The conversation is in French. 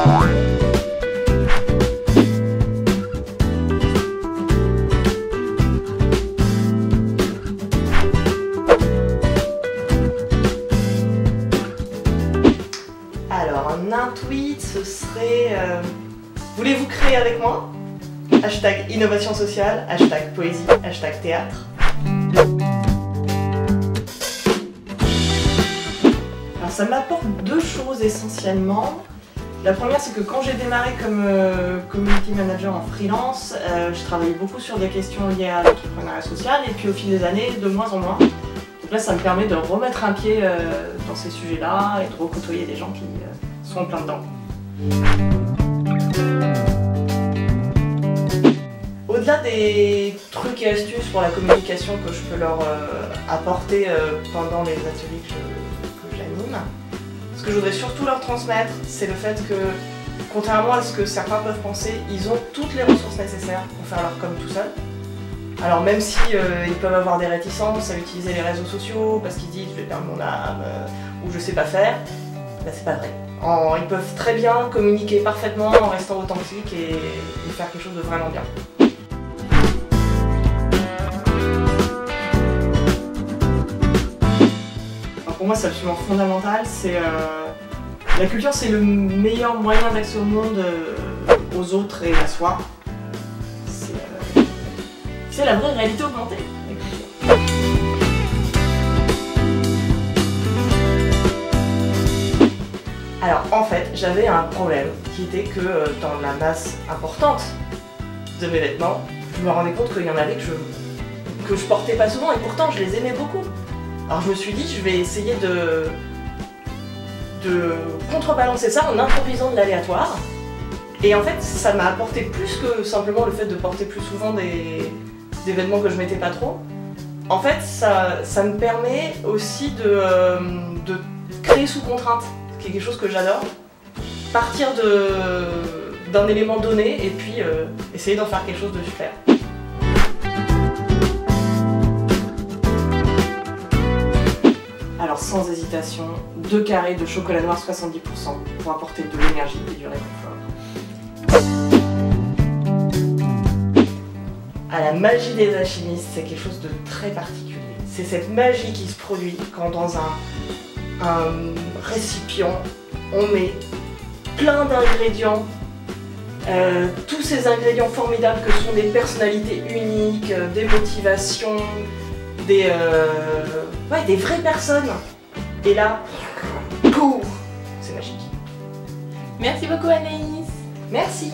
Alors, un tweet, ce serait voulez-vous créer avec moi? Hashtag innovation sociale, hashtag poésie, hashtag théâtre. Alors ça m'apporte deux choses essentiellement. La première, c'est que quand j'ai démarré comme community manager en freelance, je travaillais beaucoup sur des questions liées à l'entrepreneuriat social et puis au fil des années, de moins en moins. Donc là, ça me permet de remettre un pied dans ces sujets-là et de recôtoyer des gens qui sont en plein dedans. Au-delà des trucs et astuces pour la communication que je peux leur apporter pendant les ateliers que j'anime, ce que je voudrais surtout leur transmettre, c'est le fait que, contrairement à ce que certains peuvent penser, ils ont toutes les ressources nécessaires pour faire leur com tout seul. Alors même si ils peuvent avoir des réticences à utiliser les réseaux sociaux parce qu'ils disent je vais perdre mon âme ou je sais pas faire, ben c'est pas vrai. Ils peuvent très bien communiquer parfaitement en restant authentiques et faire quelque chose de vraiment bien. Alors pour moi c'est absolument fondamental, la culture c'est le meilleur moyen d'accès au monde aux autres et à soi. C'est la vraie réalité augmentée, la culture. Alors en fait, j'avais un problème qui était que dans la masse importante de mes vêtements, je me rendais compte qu'il y en avait que je portais pas souvent et pourtant je les aimais beaucoup. Alors je me suis dit, je vais essayer de contrebalancer ça en improvisant de l'aléatoire. Et en fait, ça m'a apporté plus que simplement le fait de porter plus souvent des vêtements que je mettais pas trop. En fait, ça me permet aussi de créer sous contrainte, qui est quelque chose que j'adore. Partir d'un élément donné et puis essayer d'en faire quelque chose de super. Alors sans hésitation, 2 carrés de chocolat noir 70% pour apporter de l'énergie et du réconfort. Ah, la magie des alchimistes, c'est quelque chose de très particulier. C'est cette magie qui se produit quand dans un récipient, on met plein d'ingrédients, tous ces ingrédients formidables que sont des personnalités uniques, des motivations, des vraies personnes. Et là, pouf, c'est magique. Merci beaucoup Anaïs. Merci.